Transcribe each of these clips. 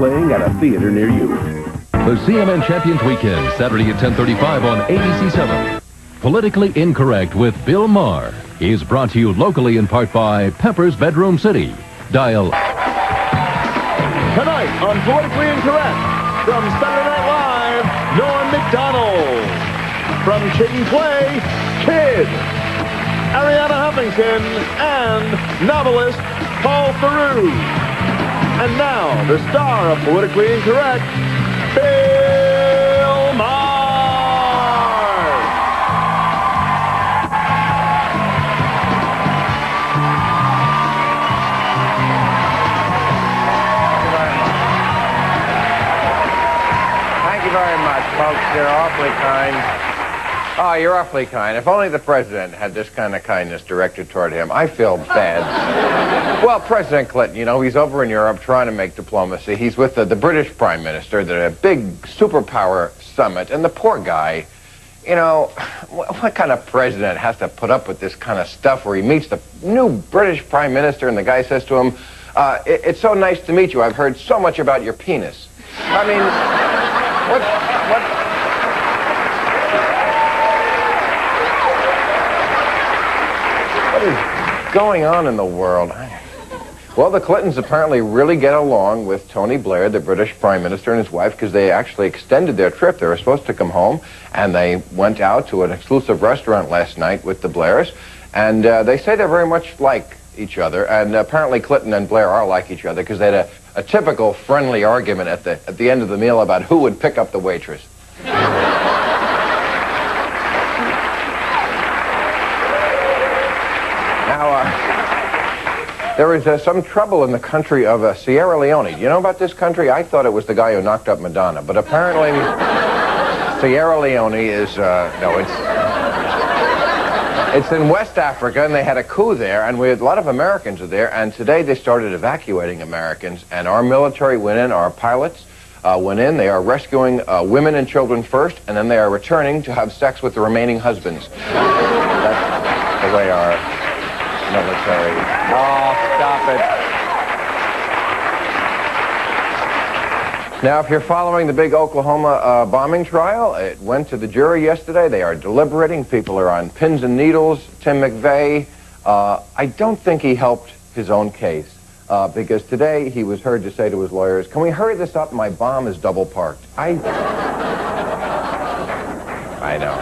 playing at a theater near you. The CNN Champions Weekend, Saturday at 10:35 on ABC7. Politically Incorrect with Bill Maher is brought to you locally in part by Pepper's Bedroom City. Dial. Tonight on Politically Incorrect, from Saturday Night Live, Norm Macdonald. From Chitten's Way, Kid. Arianna Huffington and novelist Paul Theroux. And now, the star of Politically Incorrect, Bill Maher. Thank you very much, folks. You're awfully kind. Oh, you're awfully kind. If only the president had this kind of kindness directed toward him. I feel bad. Well, President Clinton, you know, he's over in Europe trying to make diplomacy. He's with the British Prime Minister at a big superpower summit. And the poor guy, you know, what kind of president has to put up with this kind of stuff where he meets the new British Prime Minister and the guy says to him, it's so nice to meet you. I've heard so much about your penis. I mean, what is going on in the world? Well, the Clintons apparently really get along with Tony Blair, the British Prime Minister, and his wife, because they actually extended their trip. They were supposed to come home, and they went out to an exclusive restaurant last night with the Blairs, and they say they're very much like each other, and apparently Clinton and Blair are like each other, because they had a typical friendly argument at the end of the meal about who would pick up the waitress. There was some trouble in the country of Sierra Leone. Do you know about this country? I thought it was the guy who knocked up Madonna, but apparently Sierra Leone is, no, it's in West Africa, and they had a coup there, and we had a lot of Americans are there, and today they started evacuating Americans, and our military went in, our pilots went in. They are rescuing women and children first, and then they are returning to have sex with the remaining husbands. That's the way our military. Oh, stop it. Now, if you're following the big Oklahoma bombing trial, it went to the jury yesterday. They are deliberating. People are on pins and needles. Tim McVeigh, I don't think he helped his own case because today he was heard to say to his lawyers, "Can we hurry this up? My bomb is double parked." I know.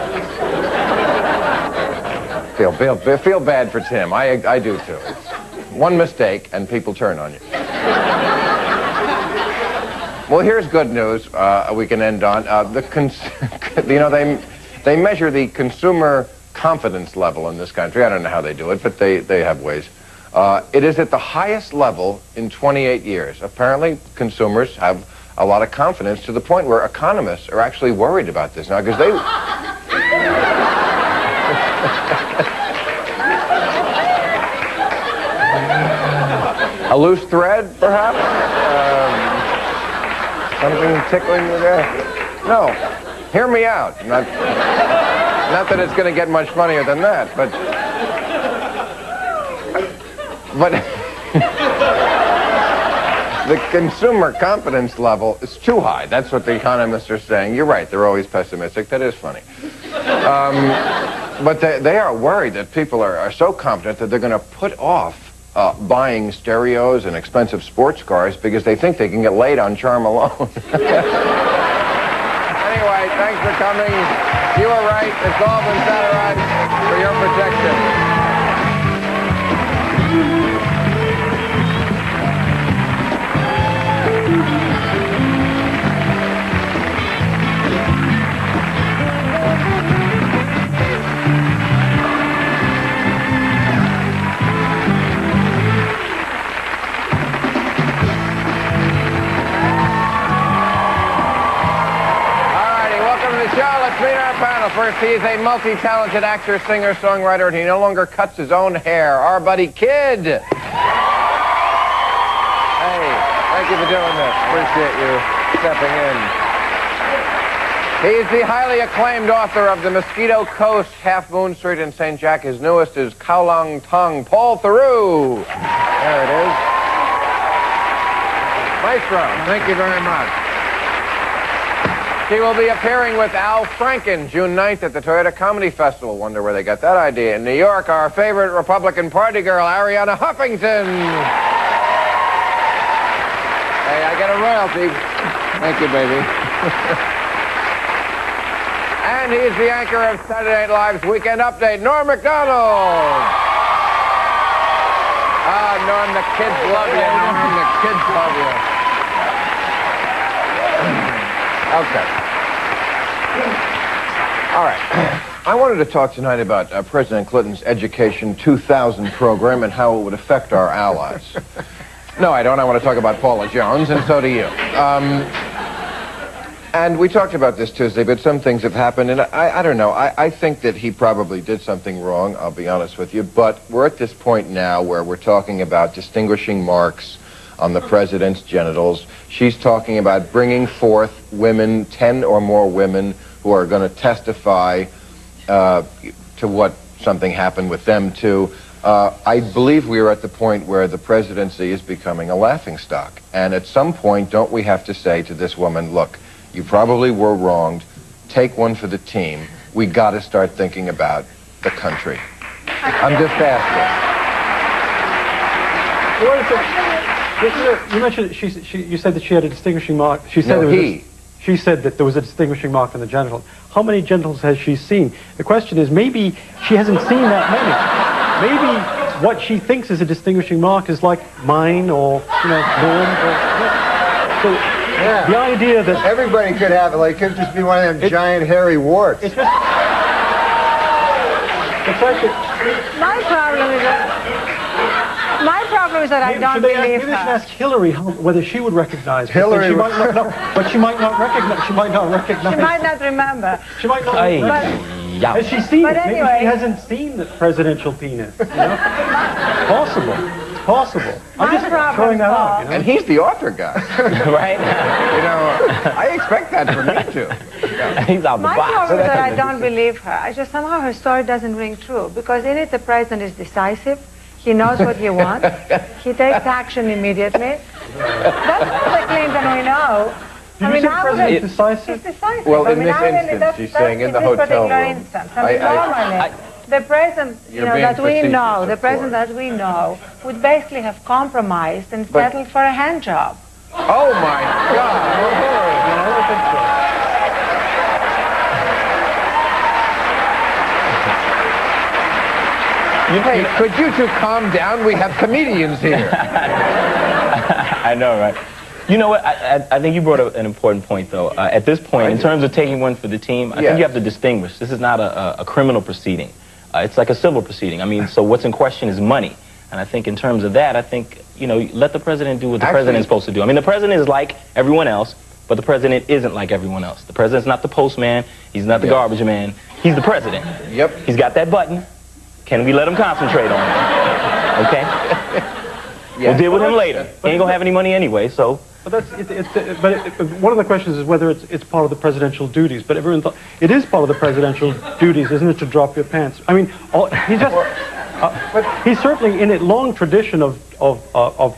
Feel bad for Tim. I do too. It's one mistake and people turn on you. Well, here's good news we can end on. You know, they measure the consumer confidence level in this country. I don't know how they do it, but they have ways. It is at the highest level in 28 years. Apparently, consumers have a lot of confidence to the point where economists are actually worried about this now because they... A loose thread, perhaps? Something tickling you there? No. Hear me out. Not that it's going to get much funnier than that, but the consumer confidence level is too high. That's what the economists are saying. You're right. They're always pessimistic. That is funny. But they are worried that people are so confident that they're going to put off buying stereos and expensive sports cars because they think they can get laid on charm alone. Anyway, thanks for coming. You were right. It's all been satirized for your protection. Meet our panel. First, he is a multi-talented actor, singer, songwriter, and he no longer cuts his own hair. Our buddy Kid. Hey, thank you for doing this. Appreciate you stepping in. He is the highly acclaimed author of The Mosquito Coast, Half Moon Street, and St. Jack. His newest is Kowloon Tong, Paul Theroux. There it is. Maestro, thank you very much. She will be appearing with Al Franken June 9th at the Toyota Comedy Festival. Wonder where they got that idea. In New York, our favorite Republican Party girl, Arianna Huffington. Hey, I get a royalty. Thank you, baby. And he's the anchor of Saturday Night Live's Weekend Update, Norm Macdonald. Ah, Norm, the kids love you, Norm. The kids love you. Okay. All right. I wanted to talk tonight about President Clinton's Education 2000 program and how it would affect our allies. No, I don't. I want to talk about Paula Jones, and so do you. And we talked about this Tuesday, but some things have happened, and I don't know. I think that he probably did something wrong, I'll be honest with you, but we're at this point now where we're talking about distinguishing marks on the president's genitals. She's talking about bringing forth women, 10 or more women, who are going to testify to what something happened with them, too. I believe we are at the point where the presidency is becoming a laughingstock. And at some point, don't we have to say to this woman, look, you probably were wronged. Take one for the team. We got to start thinking about the country. I'm just asking. You mentioned you said that she had a distinguishing mark. She said she said that there was a distinguishing mark on the genital. How many genitals has she seen? The question is, maybe she hasn't seen that many. Maybe what she thinks is a distinguishing mark is like mine or, Norm. So yeah. The idea that everybody could have it, like it could just be one of them giant hairy warts. It's just, My problem is that I don't believe her. Maybe they should ask Hillary whether she would recognize Hillary. She might not know, but she might not recognize. She might not recognize. She might not remember. She might not. Has she seen it? Anyway, maybe she hasn't seen the presidential penis. Possible. It's possible. I'm just throwing that out. And he's the author guy, right? I expect that from me too. He's out the box. My problem is that I don't believe her. I just somehow her story doesn't ring true because in it the president is decisive. He knows what he wants. He takes action immediately. That's not the Clinton we know. Did you say president is decisive? He's decisive. Well, in this instance, she's saying in the hotel room. Normally, the president, that we know, the president that we know, would basically have compromised and settled for a hand job. Oh my God! Hey, could you two calm down? We have comedians here. I know, right? You know what? I think you brought up an important point, though. At this point, in terms of taking one for the team, I think you have to distinguish. This is not a criminal proceeding. It's like a civil proceeding. I mean, so what's in question is money. And I think in terms of that, I think, let the president do what the president is supposed to do. I mean, the president is like everyone else, but the president isn't like everyone else. The president's not the postman. He's not the garbage man. He's the president. Yep. He's got that button. Can we let him concentrate on it? Okay? We'll deal with him later. He ain't gonna have any money anyway, so. But one of the questions is whether it's part of the presidential duties. But everyone thought it is part of the presidential duties, isn't it, to drop your pants? I mean, he's certainly in a long tradition of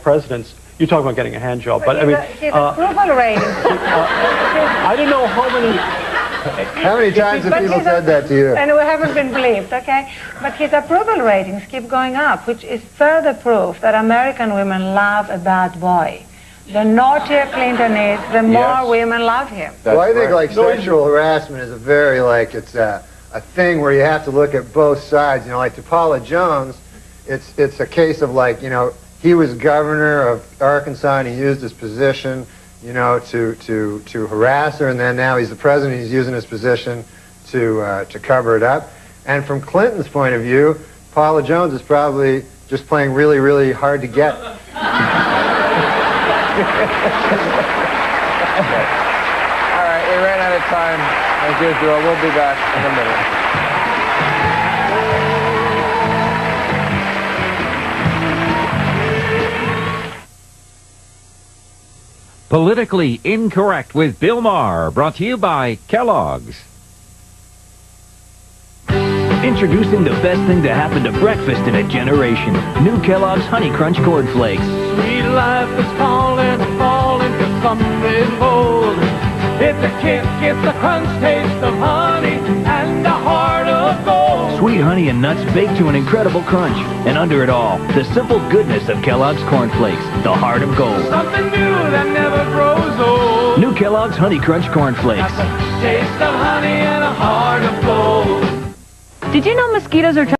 presidents. You talk about getting a hand job, but I mean, his approval rating. I don't know how many. How many times have people said that to you? And we haven't been believed, okay? But his approval ratings keep going up, which is further proof that American women love a bad boy. The naughtier Clinton is, the more women love him. Well, I think sexual harassment is a very it's a thing where you have to look at both sides. Like to Paula Jones, it's a case of he was governor of Arkansas and he used his position to harass her, and then now he's the president, he's using his position to cover it up. And from Clinton's point of view, Paula Jones is probably just playing really, really hard to get. All right, we ran out of time. As usual, we'll be back in a minute. Politically Incorrect with Bill Maher, brought to you by Kellogg's. Introducing the best thing to happen to breakfast in a generation. New Kellogg's Honey Crunch Corn Flakes. Sweet life is falling, falling. something bold. It's a kick, it's a crunch taste of honey and a heart of gold. Sweet honey and nuts baked to an incredible crunch. And under it all, the simple goodness of Kellogg's Corn Flakes, the heart of gold. Something new that never grows old. New Kellogg's Honey Crunch Corn Flakes. Taste of honey and a heart of gold. Did you know mosquitoes are